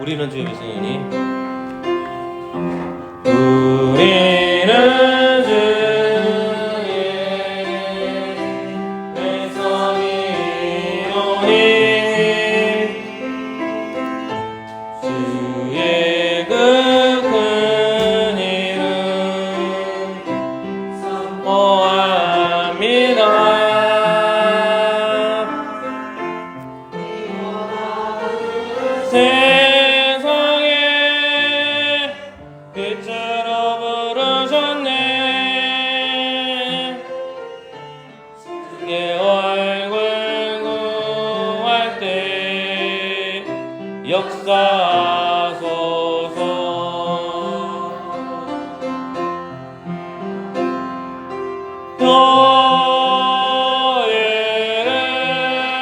우리는 주의 백성이니 우리는 주의 백성이로니 주의 그 큰 이름 선포합니다. 세상에 빛으로 부르셨네. 주의 얼굴 구할 때 역사하소서.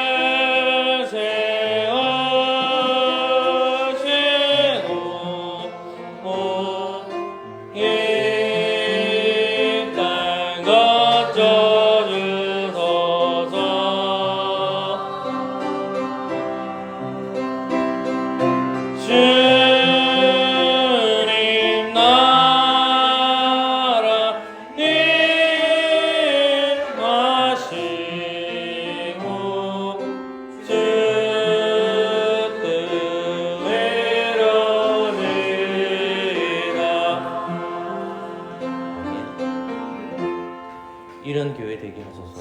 교회를 세우시고 이 땅 거쳐주소서. 주님 나라 임하시고 주 뜻 이루어지이다. 이런 교회 되게 하소서.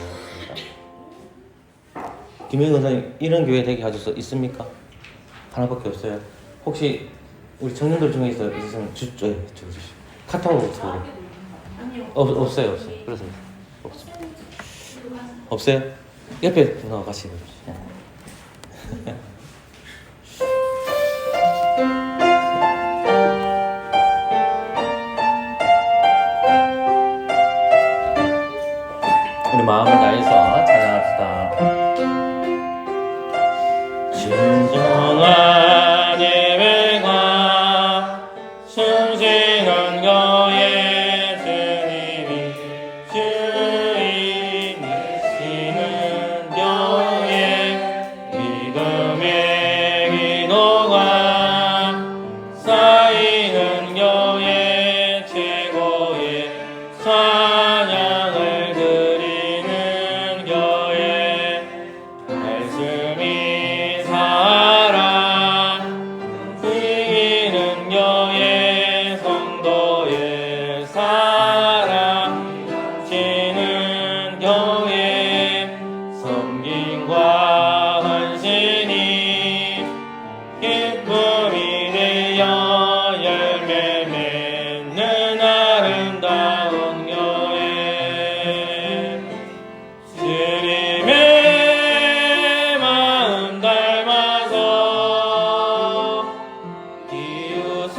김영희 권사님, 이런 교회 되게 하소서 있습니까? 하나밖에 없어요. 혹시 우리 청년들 중에 있으면 주죠. 카톡으로 들어오래. 없어요. 그래서 없습니다. 없어요? 옆에 누나가 같이 해주세요. 우리 마음을 다해서 찬양합시다. 진정한 예배가 숨쉬는 교회 주님이 주인이시는 교회 믿음의 기도가 쌓이는 교회 최고의 찬양을 드리는 교회 말씀이 살아 이기는 교회 성도의 사랑 지는 교회 섬김과 헌신이 기쁨이 되어 열매 맺는 아름다운 교회 주님의 마음 닮아서 이웃을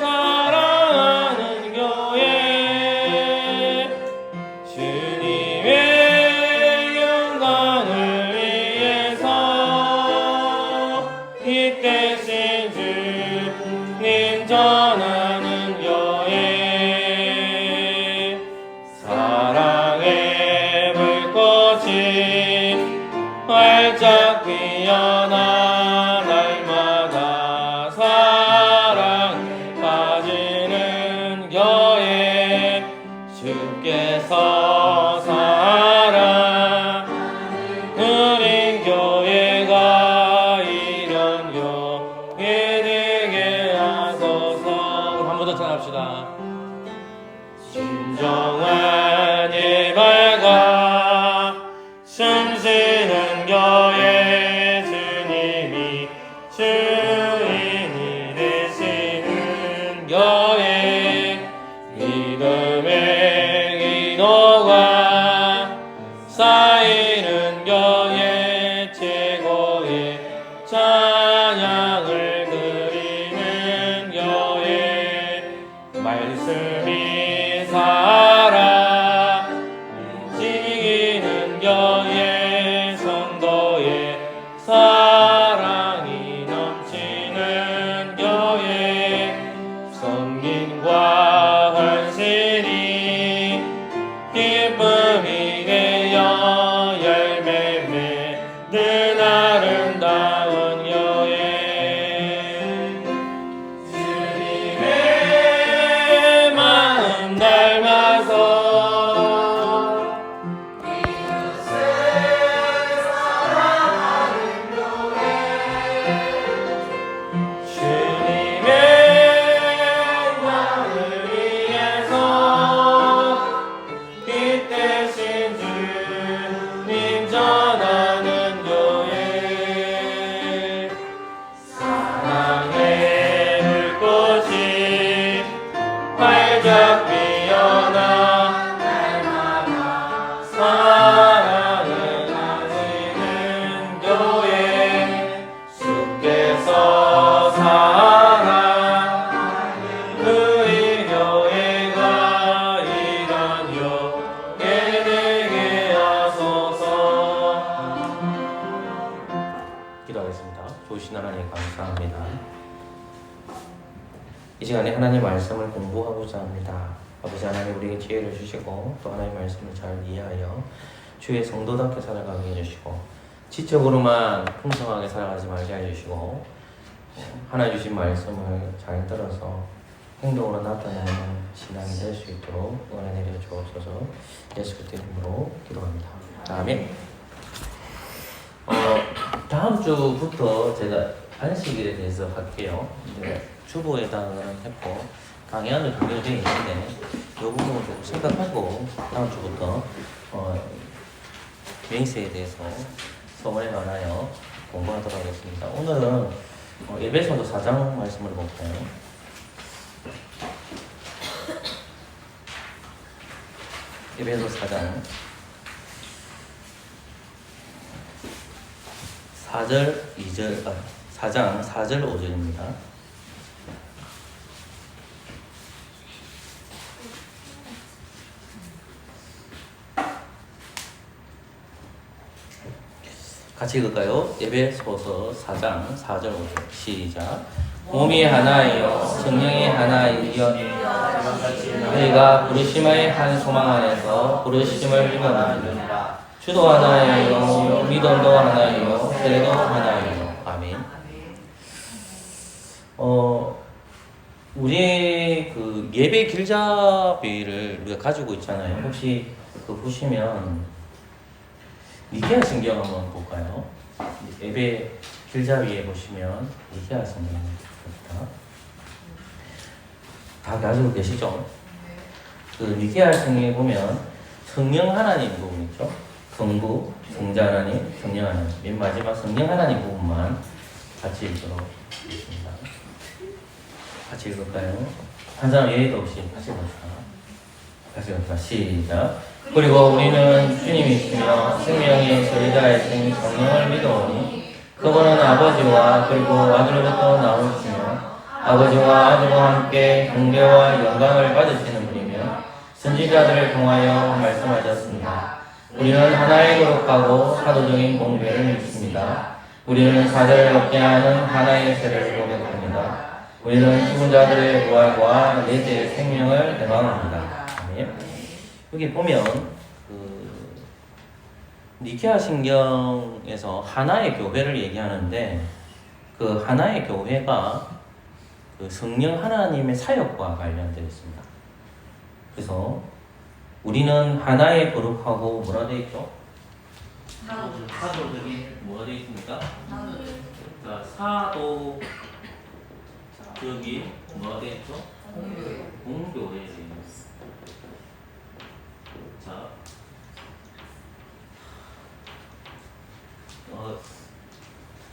사랑하는 교회 주님의 영광을 위해서 이 대신 주님 전하는 교회 사랑의 불꽃이 활짝 피어나 날마다 사랑 빠지는 교회 주께서 살아 그린 교회가 이런 교회 되게 하소서. 우리 한 번 더 찬양합시다. 진정한 예발가 숨쉬는 교회 주님이 주인이 되시는 교회 믿음의 기도가 쌓이는 교회 최고의 찬양을 드리는 교회 말씀이 살아 지기는 교회 성도 주신 하나님 감사합니다. 이 시간에 하나님 말씀을 공부하고자 합니다. 아버지 하나님 우리에게 지혜를 주시고 또 하나님 말씀을 잘 이해하여 주의 성도답게 살아가게 해주시고 지적으로만 풍성하게 살아가지 말게 해주시고 하나님 주신 말씀을 잘 들어서 행동으로 나타내는 신앙이 될 수 있도록 은혜 내려 주옵소서. 예수 그리스도의 이름으로 기도합니다. 아멘. 다음 주부터 제가 안식일에 대해서 할게요. 주보 예단을 했고 강의안을 준비되어 있는데 이 부분을 좀 생각하고 다음 주부터 메이스에 대해서 서문에 관하여 공부하도록 하겠습니다. 오늘은 에베소서 4장 말씀을 볼까요? 에베소 4장 4절 2절 4장 4절 5절입니다. 같이 읽을까요? 에베소서 4장 4절 5절 시작. 몸이 하나이요 성령이 하나이여 너희가 부르심의 한 소망 안에서 부르심을 입었느니라. 주도 하나이요 믿음도 하나이요 세례도 하나이요. 아멘. 우리 그 예배 길잡이를 우리가 가지고 있잖아요. 혹시 보시면 니케아 성경 한번 볼까요? 예배 길잡이에 보시면 니케아 성경입니다. 다 가지고 계시죠? 그 니케아 성경에 보면 성령 하나님 부분 있죠? 성부, 성자 하나님, 성령 하나님. 맨 마지막 성령 하나님 부분만 같이 읽도록 하겠습니다. 같이 읽을까요? 한 사람 예의도 없이 같이 읽읍시다. 같이 읽읍시다. 시작. 그리고 우리는 주님이 있으며 생명의 저희자이신 성령을 믿어오니 그분은 아버지와 그리고 아들로부터 나오시며 아버지와 아들과 함께 존귀와 영광을 받으시는 분이며 선지자들을 통하여 말씀하셨습니다. 우리는 하나의 거룩하고 사도적인 공교회를 믿습니다. 우리는 사제를 얻게 하는 하나의 세례를 고백합니다. 우리는 죽은 자들의 부활과 넷째의 생명을 대망합니다. 아멘. 여기 보면 니케아 신경에서 하나의 교회를 얘기하는데 그 하나의 교회가 그 성령 하나님의 사역과 관련되어 있습니다. 그래서 우리는 하나의 거룩하고 뭐라 되어 있죠? 사도적인 뭐가 되어 있습니까? 사도적인 뭐가 되어 있죠? 공교회에 되어 있습니다. 자,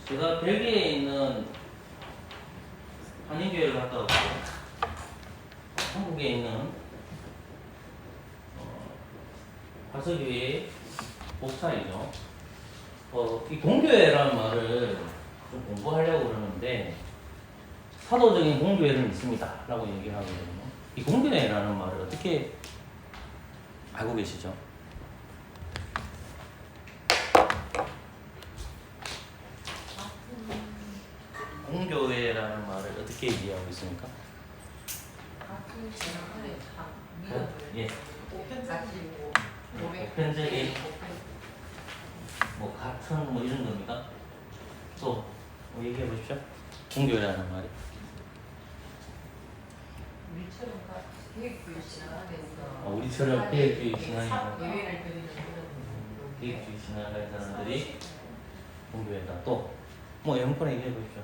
제가 벨기에에 있는 한인교회를 갔다 왔고 한국에 있는 화서교회의 목사이죠. 이 공교회라는 말을 좀 공부하려고 그러는데 사도적인 공교회를 믿습니다 라고 얘기를 하거든요. 이 공교회라는 말을 어떻게 알고 계시죠? 공교회라는 말을 어떻게 이해하고 있습니까? 예. 보편적인 뭐 같은 뭐 이런 겁니까? 또 뭐 얘기해 보십시오. 공교회라는 말이. 우리처럼 계획주의 신앙이고 계획주의 신앙을 가진 사람들이 공교회다. 또 뭐 영권 얘기해 보십시오.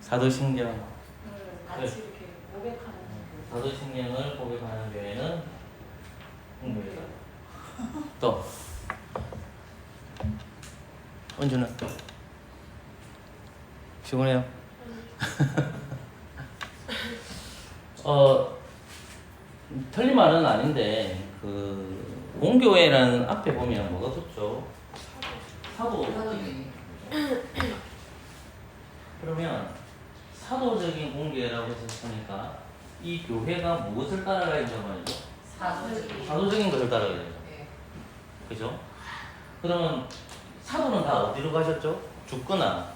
사도신경. 같이 이렇게 고백하는. 사도신경을 고백하는 교회는 공교회다. 또 원주는 피곤해요. 틀린 말은 아닌데 그 공교회라는 앞에 보면 뭐가 붙죠? 사도. 그러면 사도적인 공교회라고 했으니까 이 교회가 무엇을 따라가야 된단 말이죠? 사도적인 것을 따라가야 되죠. 그죠? 그러면 사도는 다 어디로 가셨죠? 죽거나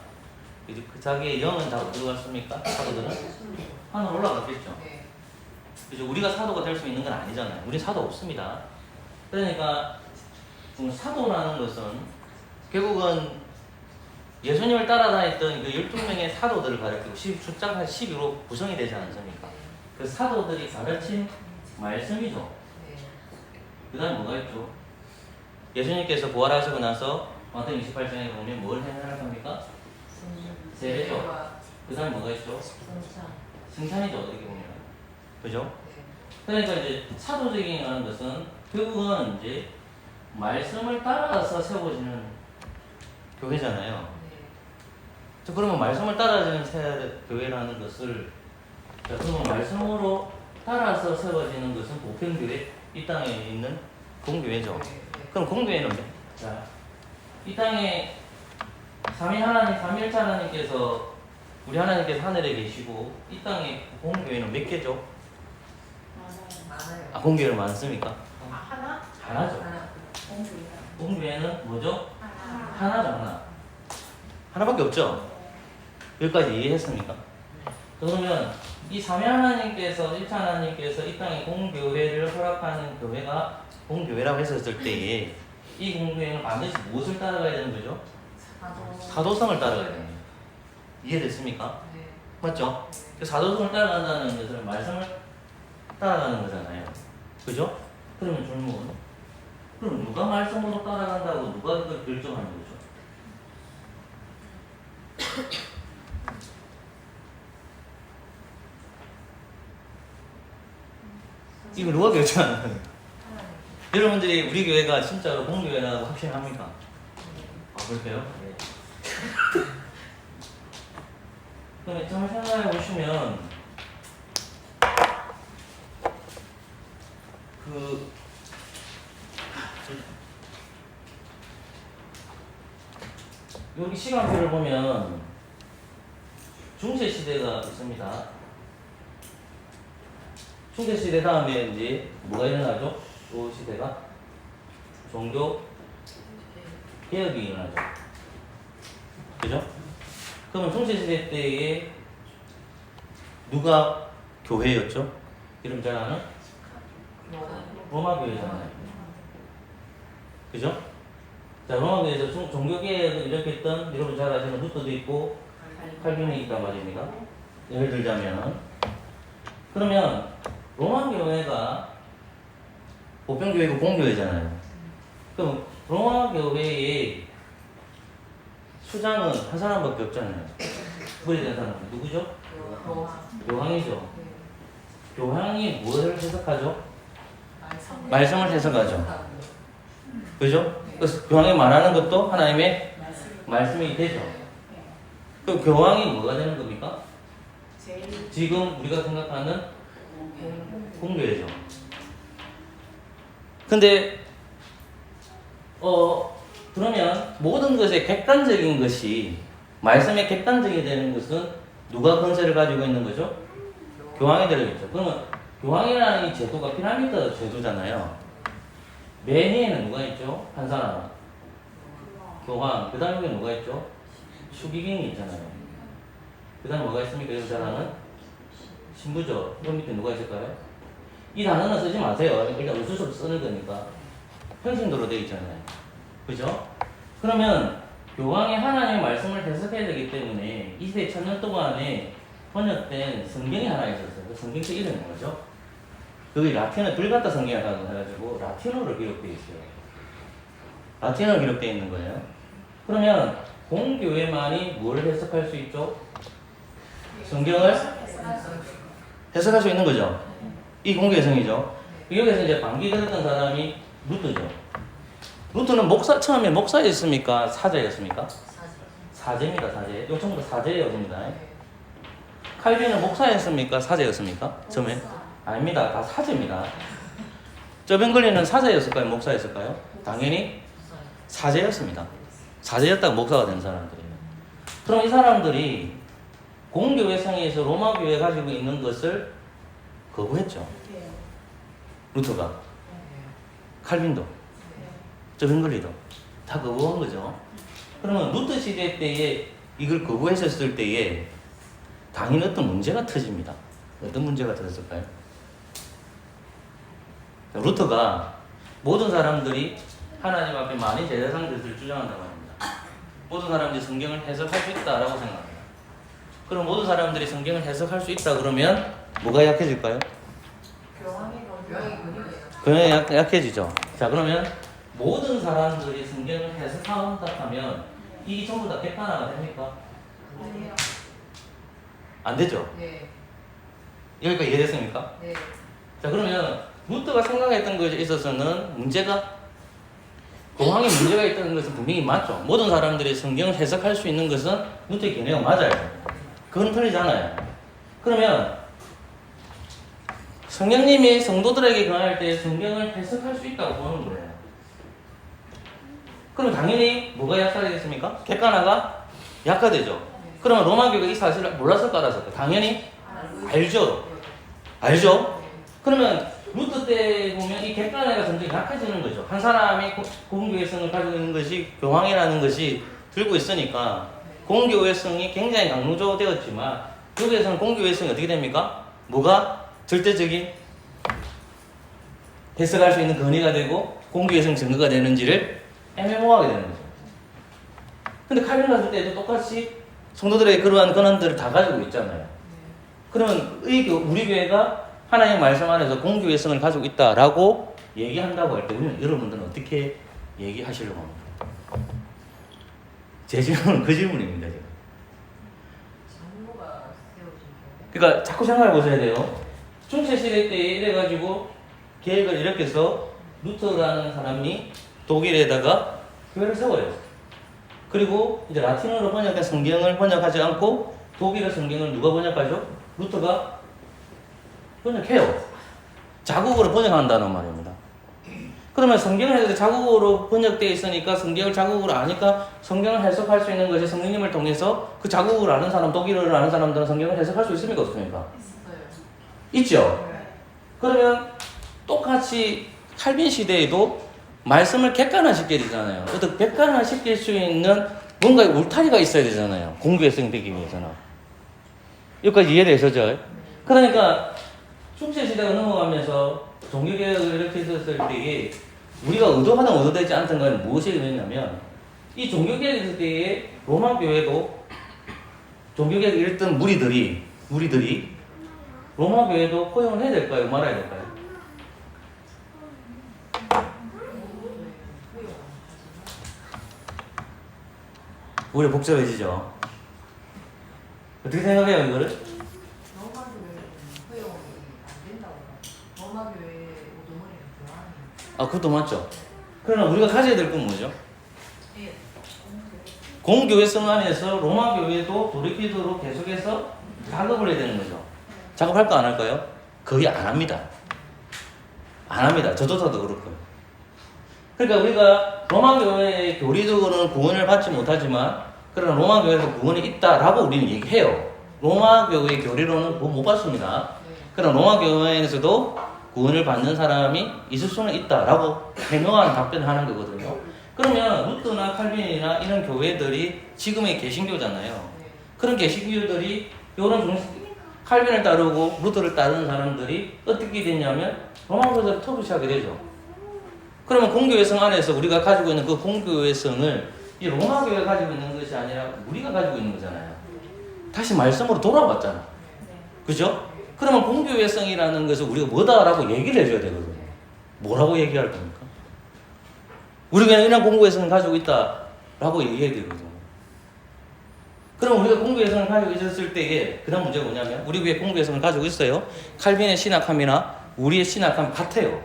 이제 그 자기의 영은 다 어디로 갔습니까? 사도들은 하늘 올라갔겠죠. 그죠? 우리가 사도가 될 수 있는 건 아니잖아요. 우리 사도 없습니다. 그러니까 사도라는 것은 결국은 예수님을 따라다녔던 그 12명의 사도들을 가리키고 숫자가 12로 구성이 되지 않습니까? 그 사도들이 가르친 말씀이죠. 그 다음에 뭐가 있죠? 예수님께서 부활하시고 나서 마태복음 28장에 보면 뭘 행하라 합니까? 세례죠. 그 다음에 뭐가 있죠? 승찬이죠. 어떻게 보면. 그죠? 그러니까 이제 사도적인 것은 결국은 이제 말씀을 따라서 세워지는 교회잖아요. 그러면 말씀을 따라지는 교회라는 것을 그러면 말씀으로 따라서 세워지는 것은 보편교회, 이 땅에 있는 공교회죠. 그럼 공교회는 자, 이 땅에 삼위 하나님, 삼위일체 하나님께서 우리 하나님께서 하늘에 계시고 이 땅에 공교회는 몇 개죠? 많아요. 공교회는 많습니까? 하나? 하나죠. 공교회는 뭐죠? 하나죠, 하나. 하나밖에 없죠? 여기까지 이해했습니까? 그러면 이 삼위 하나님께서, 일체 하나님께서 이 땅에 공교회를 허락하는 교회가 공교회라고 했었을 때에 이 공교회는 반드시 무엇을 따라가야 되는 거죠? 사도성을 따라가야 되는 거예요. 이해됐습니까? 네. 맞죠? 그 사도성을 따라간다는 것은 말씀을 따라가는 거잖아요. 그죠? 그러면 질문. 그럼 누가 말씀으로 따라간다고 누가 그걸 결정하는 거죠? 이거 누가 결정하는 거예요? 여러분들이 우리 교회가 진짜로 공교회라고 확신합니까? 아, 그럴까요? 네. 그럼 좀 생각해 보시면 여기 시간표를 보면 중세 시대가 있습니다. 중세 시대 다음에 이제 뭐가 일어나죠? 그 시대가 종교 개혁이 일어나죠. 그죠? 그러면 중세 시대 때에 누가 교회였죠? 이름 잘 아는? 로마 교회잖아요. 그죠? 자, 로마 교회에서 종교 개혁을 이렇게 했던 여러분 잘 아시는 루터도 있고 칼빈이 있단 말입니다. 예를 들자면 그러면 로마 교회가 보편교회고 공교회잖아요. 그럼 로마 교회의 수장은 한 사람밖에 없잖아요. 머리된 사람은 누구죠? 교황이죠. 교황이 뭘 해석하죠? 말씀을 해석하죠. 그죠? 그래서 교황이 말하는 것도 하나님의 말씀이 되죠. 그 교황이 뭐가 되는 겁니까? 지금 우리가 생각하는 공교회죠. 근데 그러면 모든 것의 객관적인 것이 말씀의 객관적이 되는 것은 누가 권세를 가지고 있는 거죠? 교황이 되겠죠. 그러면 교황이라는 이 제도가 피라미드 제도잖아요. 맨 위에는 누가 있죠? 한 사람. 교황. 그 다음에 누가 있죠? 추기경이 있잖아요. 그 다음에 뭐가 있습니까? 이 사람은 신부죠. 그 밑에 누가 있을까요? 이 단어는 쓰지 마세요. 일단 어쩔 수 없이 쓰는 거니까. 평신도로 되어 있잖아요. 그죠? 그러면 교황이 하나님의 말씀을 해석해야 되기 때문에 이 시대 1000년 동안에 번역된 성경이 하나 있었어요. 그 성경책 이름이 뭐죠? 그게 라틴어 불가타 성경이라고 해가지고 라틴어로 기록되어 있어요. 라틴어로 기록되어 있는 거예요. 그러면 공교회만이 뭘 해석할 수 있죠? 성경을 해석할 수 있는 거죠. 이 공교회성이죠. 여기서 이제 방귀 들었던 사람이 루터죠. 루터는 처음에 목사였습니까? 사제였습니까? 사제입니다, 사제. 이거 전부 다 사제였습니다. 칼빈은 목사였습니까? 사제였습니까? 처음에? 아닙니다. 다 사제입니다. 저뱅글리는 사제였을까요? 목사였을까요? 당연히 사제였습니다. 사제였다가 목사가 된 사람들이에요. 그럼 이 사람들이 공교회성에서 로마 교회 가지고 있는 것을 거부했죠. 루터가. 칼빈도. 저뱅글리도. 다 거부한 거죠. 그러면 루터 시대 때에 이걸 거부했었을 때에 당연히 어떤 문제가 터집니다. 어떤 문제가 터졌을까요? 루터가 모든 사람들이 하나님 앞에 많이 제사상 것을 주장한다고 합니다. 모든 사람들이 성경을 해석할 수 있다라고 생각합니다. 그럼 모든 사람들이 성경을 해석할 수 있다 그러면 뭐가 약해질까요? 교양이 약해지죠. 자, 그러면 모든 사람들이 성경을 해석한다 하면 이게 전부 다 객관화가 됩니까? 안 되죠? 네. 여기까지 이해됐습니까? 네. 자, 그러면 루터가 생각했던 것에 있어서는 문제가 공항에 문제가 있다는 것은 분명히 맞죠. 모든 사람들이 성경을 해석할 수 있는 것은 루터의 견해가 맞아요. 그건 틀리잖아요. 그러면 성령님이 성도들에게 권할 때 성경을 해석할 수 있다고 보는 거예요. 그럼 당연히 뭐가 약화되겠습니까? 객관화가 약화되죠. 그러면 로마교가 이 사실을 몰랐을까 알았을까? 당연히 알죠. 알죠? 그러면 루터 때 보면 이 객관화가 점점 약해지는 거죠. 한 사람이 공교회성을 가지고 있는 것이 교황이라는 것이 들고 있으니까 공교회성이 굉장히 강조되었지만 여기에서는 공교회성이 어떻게 됩니까? 뭐가 절대적인 해석할 수 있는 권위가 되고 공교회성 증거가 되는지를 애매모호하게 되는 거죠. 근데 칼빈 갔을 때도 똑같이 성도들의 그러한 권한들을 다 가지고 있잖아요. 그러면 우리 교회가 하나님의 말씀 안에서 공교회성을 가지고 있다라고 얘기한다고 할 때 우리는 여러분들은 어떻게 얘기하시려고 합니까? 제 질문은 그 질문입니다. 지금. 그러니까 자꾸 생각해 보셔야 돼요. 중세시대 때 이래가지고 계획을 이렇게 해서 루터라는 사람이 독일에다가 교회를 세워요. 그리고 이제 라틴어로 번역한 성경을 번역하지 않고 독일어 성경을 누가 번역하죠? 루터가 번역해요. 자국어로 번역한다는 말입니다. 그러면 성경을 자국어로 번역되어 있으니까 성경을 자국어로 아니까 성경을 해석할 수 있는 것이 성령님을 통해서 그 자국어를 아는 사람, 독일어를 아는 사람들은 성경을 해석할 수 있습니까? 없습니까? 있죠. 그러면 똑같이 칼빈 시대에도 말씀을 객관화시켜야 되잖아요. 어떤 객관화시킬 수 있는 뭔가 울타리가 있어야 되잖아요. 공교회성 되기 위해서는. 여기까지 이해되시죠? 그러니까 중세시대가 넘어가면서 종교개혁을 이렇게 했었을 때에 우리가 의도하든 의도되지 않던 건 무엇이 의미냐면 이 종교개혁 때에 로마 교회도 종교개혁을 일던 무리들이 로마 교회도 허용을 해야 될까요? 말아야 될까요? 오히려 복잡해지죠. 어떻게 생각해요, 이거를? 로마 교회는 허용이 안 된다고. 로마 교회 우두머리는 교황이. 아, 그것도 맞죠. 그러나 우리가 가져야 될 건 뭐죠? 예. 공교회성 안에서 로마 교회도 돌이키도록 계속해서 작업을 해야 되는 거죠. 작업할까 안 할까요? 거의 안 합니다. 안 합니다. 저조차도 그렇고요. 그러니까 우리가 로마 교회의 교리적으로는 구원을 받지 못하지만 그러나 로마 교회에서 구원이 있다라고 우리는 얘기해요. 로마 교회의 교리로는 구원 못 받습니다. 그러나 로마 교회에서도 구원을 받는 사람이 있을 수는 있다라고 해명하는 답변을 하는 거거든요. 그러면 루터나 칼빈이나 이런 교회들이 지금의 개신교잖아요. 그런 개신교들이 이런 칼빈을 따르고 루터를 따르는 사람들이 어떻게 됐냐면 로마 교회를 터부시하게 되죠. 그러면 공교회성 안에서 우리가 가지고 있는 그 공교회성을 이 로마 교회가 가지고 있는 것이 아니라 우리가 가지고 있는 거잖아요. 다시 말씀으로 돌아왔잖아. 그죠? 그러면 공교회성이라는 것을 우리가 뭐다라고 얘기를 해줘야 되거든요. 뭐라고 얘기할 겁니까? 우리가 이런 공교회성을 가지고 있다라고 얘기해야 되거든요. 그럼 우리가 공교회성을 가지고 있었을 때에 그 다음 문제가 뭐냐면 우리 교회 공교회성을 가지고 있어요. 칼빈의 신학함이나 우리의 신학함 같아요.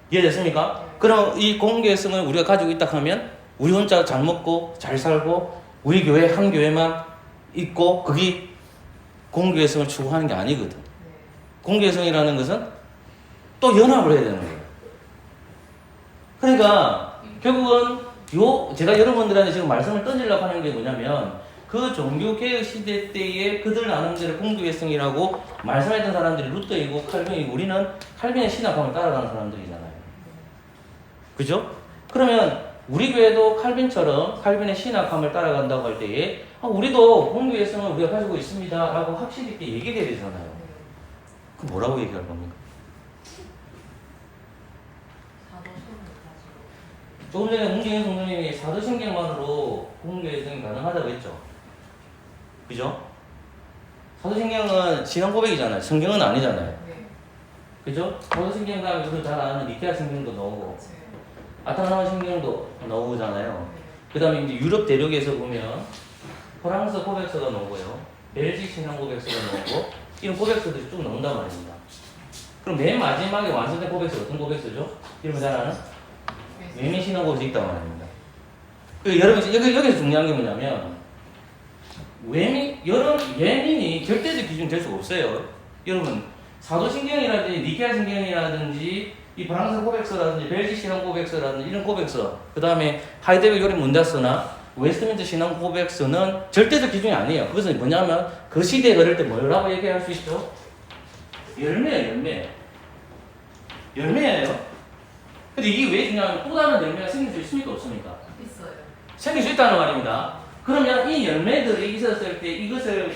이해됐습니까? 그럼 이 공교회성을 우리가 가지고 있다 하면 우리 혼자 잘 먹고 잘 살고 우리 교회 한 교회만 있고 그게 공교회성을 추구하는 게 아니거든. 공교회성이라는 것은 또 연합을 해야 되는 거예요. 그러니까 결국은 제가 여러분들한테 지금 말씀을 던지려고 하는 게 뭐냐면 그 종교개혁 시대 때에 그들 나름대로 공교회성이라고 말씀했던 사람들이 루터이고 칼빈이고 우리는 칼빈의 신학함을 따라가는 사람들이잖아요. 그죠? 그러면 우리 교회도 칼빈처럼 칼빈의 신학함을 따라간다고 할 때에 우리도 공교의 성을 우리가 가지고 있습니다 라고 확실히 있게 얘기해야 되잖아요. 그럼 뭐라고 얘기할 겁니까? 조금 전에 문경현 성도님이 사도신경만으로 공교의 성이 가능하다고 했죠. 그죠? 사도신경은 신앙 고백이잖아요. 성경은 아니잖아요. 그죠? 사도신경 다음에 우리가 잘 아는 니케아 신경도 나오고 아타나마 신경도 나오잖아요. 그 다음에 이제 유럽 대륙에서 보면 프랑스 고백서가 나오고요. 벨직 신앙 고백서가 나오고 이런 고백서들이 쭉 나온단 말입니다. 그럼 맨 마지막에 완성된 고백서 어떤 고백서죠? 이런 거 잘 아는? 외민 신앙 고백서 있단 말입니다. 여러분 여기서 중요한 게 뭐냐면 외민이 절대적 기준이 될 수가 없어요. 여러분 사도신경이라든지 니케아 신경이라든지 이 프랑스 고백서라든지 벨직 신앙 고백서라든지 이런 고백서 그 다음에 하이데벨 요리 문다스나 웨스트민스터 신앙 고백서는 절대적 기준이 아니에요. 그것은 뭐냐면 그 시대에 그럴 때 뭐라고 얘기할 수 있죠? 열매예요. 근데 이게 왜 중요하면 또 다른 열매가 생길 수 있습니까? 없습니까? 있어요. 생길 수 있다는 말입니다. 그러면 이 열매들이 있었을 때 이것을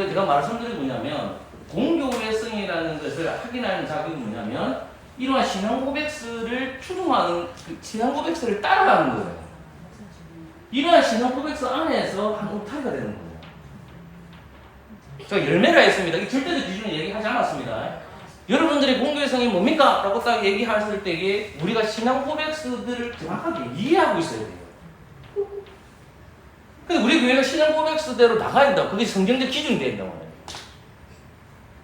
제가 말씀드린 뭐냐면 공교회성이라는 것을 확인하는 작업이 뭐냐면 이러한 신앙 고백서를 추종하는 신앙 고백서를 따라가는 거예요. 이러한 신앙 고백서 안에서 한 울타리가 되는 거예요. 제가 열매가 있습니다. 이 절대적 기준을 얘기하지 않았습니다. 여러분들이 공교회성이 뭡니까? 라고 딱 얘기했을 때에 우리가 신앙 고백서들을 정확하게 이해하고 있어야 돼요. 근데 우리 교회가 신앙 고백서대로 나가야 된다. 그게 성경적 기준이 돼야 된다고 말이에요.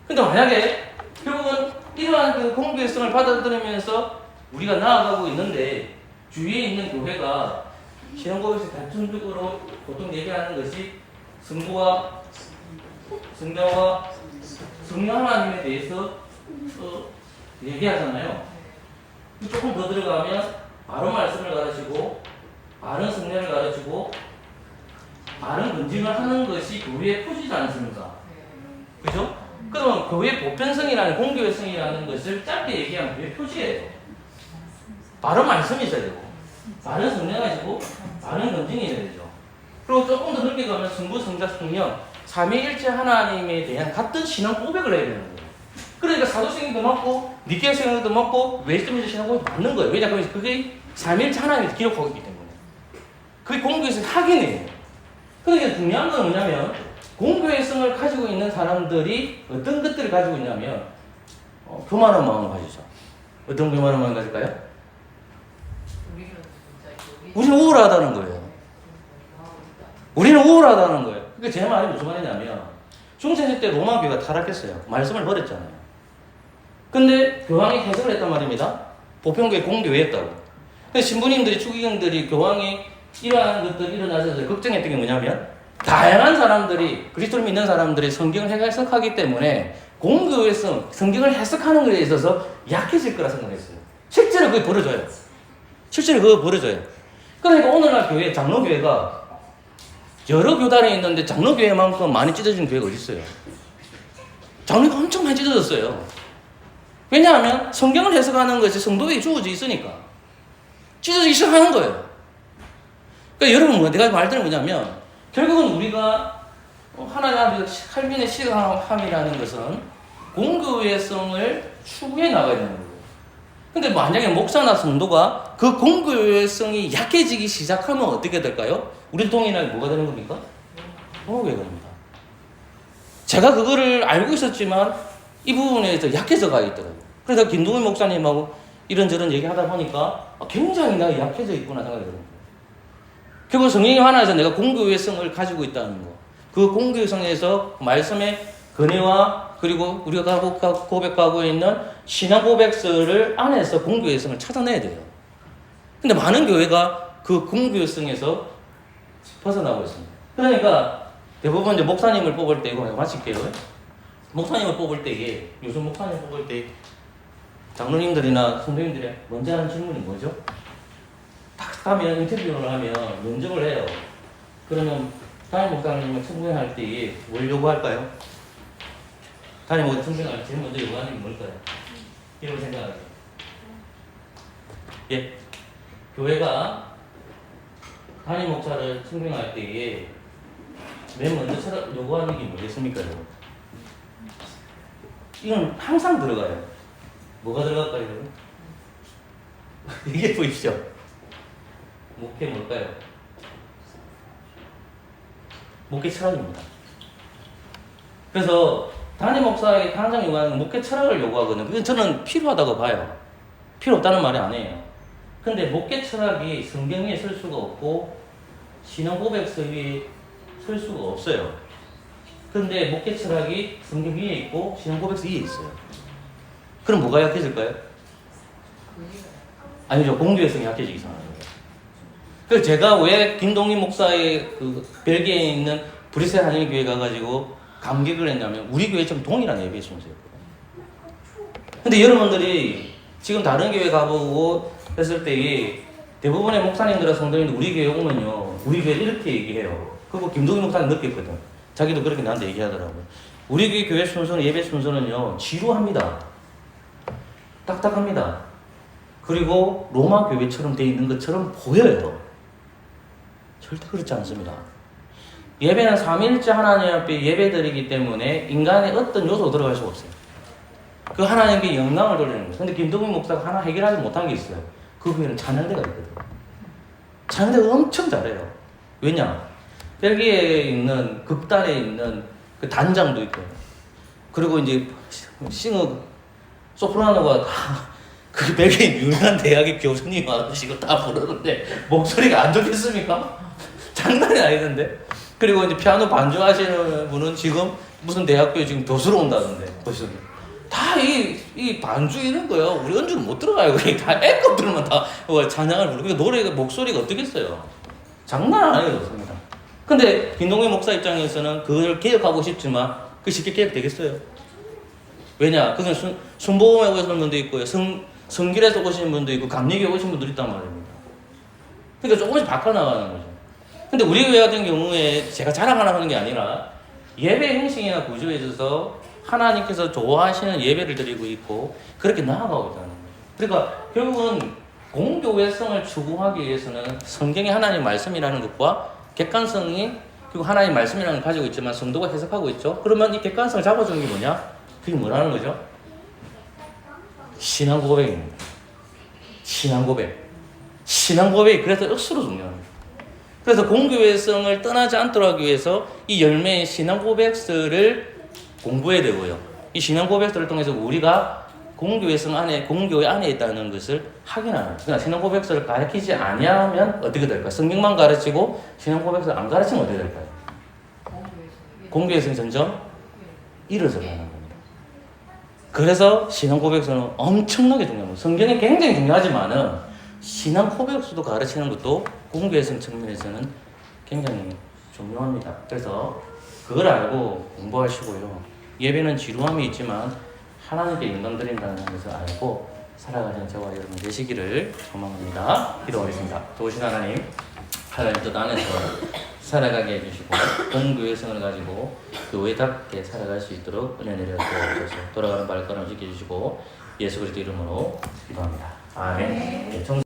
근데 만약에 결국은 이러한 그 공교회성을 받아들이면서 우리가 나아가고 있는데 주위에 있는 교회가 신앙 고백서 단순적으로 보통 얘기하는 것이 성부와 성자와 성령 하나님에 대해서 얘기하잖아요. 조금 더 들어가면 바른 말씀을 가르치고 바른 성례를 가르치고 바른 건증을 하는 것이 교회의 표지지 않습니까? 그죠? 그러면 교회 보편성이라는 공교회성이라는 것을 짧게 얘기하면 교회 표지예요. 바른 말씀이 있어야 되고 바른 성례가 있고 바른 건증이 있어야 되죠. 그리고 조금 더 넓게 가면 성부, 성자, 성령 삼위일체 하나님에 대한 같은 신앙 고백을 해야 되는 거예요. 그러니까 사도신경도 맞고 니케아 신경도 맞고 웨스트민스터 신앙 고백도 맞는 거예요. 왜냐하면 그게 삼위일체 하나님이 기록하고 있기 때문에 그게 공교회성 확인이에요. 그러니까 중요한 건 뭐냐면 공교회성을 가지고 있는 사람들이 어떤 것들을 가지고 있냐면 교만한 마음을 가지죠. 어떤 교만한 마음을 가질까요? 우리는 우월하다는 거예요. 우리는 우월하다는 거예요. 그러니까 제 말이 무슨 말이냐면 중세시 때 로마 교회가 타락했어요. 말씀을 버렸잖아요. 근데 교황이 해석을 했단 말입니다. 보편교회 공교회였다고. 근데 신부님들이 추기경들이 교황이 이러한 것들이 일어나서 걱정했던 게 뭐냐면 다양한 사람들이 그리스도를 믿는 사람들이 성경을 해석하기 때문에 공교회성 성경을 해석하는 것에 있어서 약해질 거라 생각했어요. 실제로 그게 벌어져요. 그러니까 오늘날 교회 장로교회가 여러 교단이 있는데 장로교회만큼 많이 찢어진 교회가 어디 있어요? 장로교가 엄청 많이 찢어졌어요. 왜냐하면 성경을 해석하는 것이 성도에게 주어져 있으니까 찢어지기 시작하는 거예요. 그러니까 여러분 내가 말드는 뭐냐면 결국은 우리가 하나님 앞에서 칼빈의 시각함이라는 것은 공교회성을 추구해 나가야 되는 거예요. 근데 만약에 목사나 성도가 그 공교회성이 약해지기 시작하면 어떻게 될까요? 우리 동일하게 뭐가 되는 겁니까? 공교회가 됩니다. 제가 그거를 알고 있었지만 이 부분에서 약해져 가 있더라고요. 그래서 김동훈 목사님하고 이런저런 얘기하다 보니까 굉장히 내가 약해져 있구나 생각이 들어요. 결국 성령이 하나에서 내가 공교회성을 가지고 있다는 거. 그 공교회성에서 말씀의 근혜와 그리고 우리가 고백하고 있는 신앙 고백서를 안에서 공교회성을 찾아내야 돼요. 근데 많은 교회가 그 공교회성에서 벗어나고 있습니다. 그러니까 대부분 이제 목사님을 뽑을 때, 이거 마칠게요. 목사님을 뽑을 때에, 요즘 목사님 뽑을 때 장로님들이나 선배님들이 먼저 하는 질문이 뭐죠? 딱 가면 인터뷰를 하면 면접을 해요. 그러면 담임 목사님을 청구할 때에 뭘 요구할까요? 담임 목사님 청구할 때 제일 먼저 요구하는 게 뭘까요? 이런 생각하세요. 예? 교회가 담임 목사를 청빙할 때에 맨 먼저 요구하는 게 뭐겠습니까, 여러분? 이건 항상 들어가요. 뭐가 들어갈까요, 여러분? 얘기해 보십시오. 목회 뭘까요? 목회 철학입니다. 그래서 담임 목사에게 가장 요구하는 목회 철학을 요구하거든요. 그건 저는 필요하다고 봐요. 필요 없다는 말이 아니에요. 근데 목회 철학이 성경 위에 쓸 수가 없고 신앙 고백서 위에 쓸 수가 없어요. 근데 목회 철학이 성경 위에 있고 신앙 고백서 위에 있어요. 그럼 뭐가 약해질까요? 아니죠. 공교회성이 약해지기 시작합니다. 그래서 제가 왜 김동희 목사의 그 벨기에에 있는 브뤼셀 하나님의 교회 가가지고 감격을 했냐면 우리 교회처럼 동일한 예배 순서였거든요. 근데 여러분들이 지금 다른 교회 가보고 했을 때 대부분의 목사님들과 성도님들 우리 교회 오면요, 우리 교회 이렇게 얘기해요. 그리고 김동희 목사님 느꼈거든. 자기도 그렇게 나한테 얘기하더라고요. 우리 교회 순서는, 예배 순서는요, 지루합니다. 딱딱합니다. 그리고 로마 교회처럼 돼 있는 것처럼 보여요. 절대 그렇지 않습니다. 예배는 삼위일체 하나님 앞에 예배드리기 때문에 인간의 어떤 요소 들어갈 수가 없어요. 그 하나님께 영광을 돌리는 거예요. 근데 김동민 목사가 하나 해결하지 못한 게 있어요. 그 교회는 찬양대가 있거든요. 찬양대가 엄청 잘해요. 왜냐? 벨기에에 있는 극단에 있는 그 단장도 있고요. 그리고 이제 싱어 소프라노가 다 그 벨기에 유명한 대학의 교수님 와가지고 다 부르는데 목소리가 안 좋겠습니까? 장난이 아니던데. 그리고 이제 피아노 반주하시는 분은 지금 무슨 대학교에 지금 교수로 온다던데. 보시면 다 이 반주 이런 거요. 우리 연주는 못 들어가요. 다 애껏들만 다 찬양을 부르고 노래가 목소리가 어떻겠어요? 장난 아니에요, 좋습니다. 근데 김동희 목사 입장에서는 그걸 개혁하고 싶지만 그 쉽게 개혁되겠어요? 왜냐? 그건 순복음에 오시는 분도 있고요. 성길에서 오시는 분도 있고 감리교에 오시는 분도 있단 말입니다. 그러니까 조금씩 바꿔나가는 거죠. 근데 우리 교회 같은 경우에 제가 자랑하려고 하는 게 아니라 예배 형식이나 구조에 있어서 하나님께서 좋아하시는 예배를 드리고 있고 그렇게 나아가고 있다는 거죠. 그러니까 결국은 공교회성을 추구하기 위해서는 성경의 하나님 말씀이라는 것과 객관성이 그리고 하나님 말씀이라는 걸 가지고 있지만 성도가 해석하고 있죠. 그러면 이 객관성을 잡아주는 게 뭐냐? 그게 뭐라는 거죠? 신앙 고백입니다. 신앙 고백. 신앙 고백이 그래서 억수로 중요합니다. 그래서 공교회성을 떠나지 않도록 하기 위해서 이 열매의 신앙 고백서를 공부해야 되고요. 이 신앙 고백서를 통해서 우리가 공교회성 안에, 공교회 안에 있다는 것을 확인하는 거예요. 그러니까 신앙 고백서를 가르치지 아니하면 어떻게 될까요? 성경만 가르치고 신앙 고백서를 안 가르치면 어떻게 될까요? 공교회성이 점점 이루어져 가는 겁니다. 그래서 신앙 고백서는 엄청나게 중요합니다. 성경이 굉장히 중요하지만은 신앙 고백서도 가르치는 것도 공교회성 측면에서는 굉장히 중요합니다. 그래서 그걸 알고 공부하시고요. 예배는 지루함이 있지만 하나님께 영광 드린다는 것을 알고 살아가는 저와 여러분 되시기를 소망합니다. 기도하겠습니다. 좋으신 하나님, 하나님 뜻 안에서 살아가게 해주시고 공교회성을 가지고 교회답게 살아갈 수 있도록 은혜 내려 주옵소서. 돌아가는 발걸음 지켜주시고 예수 그리스도 이름으로 기도합니다. 아멘.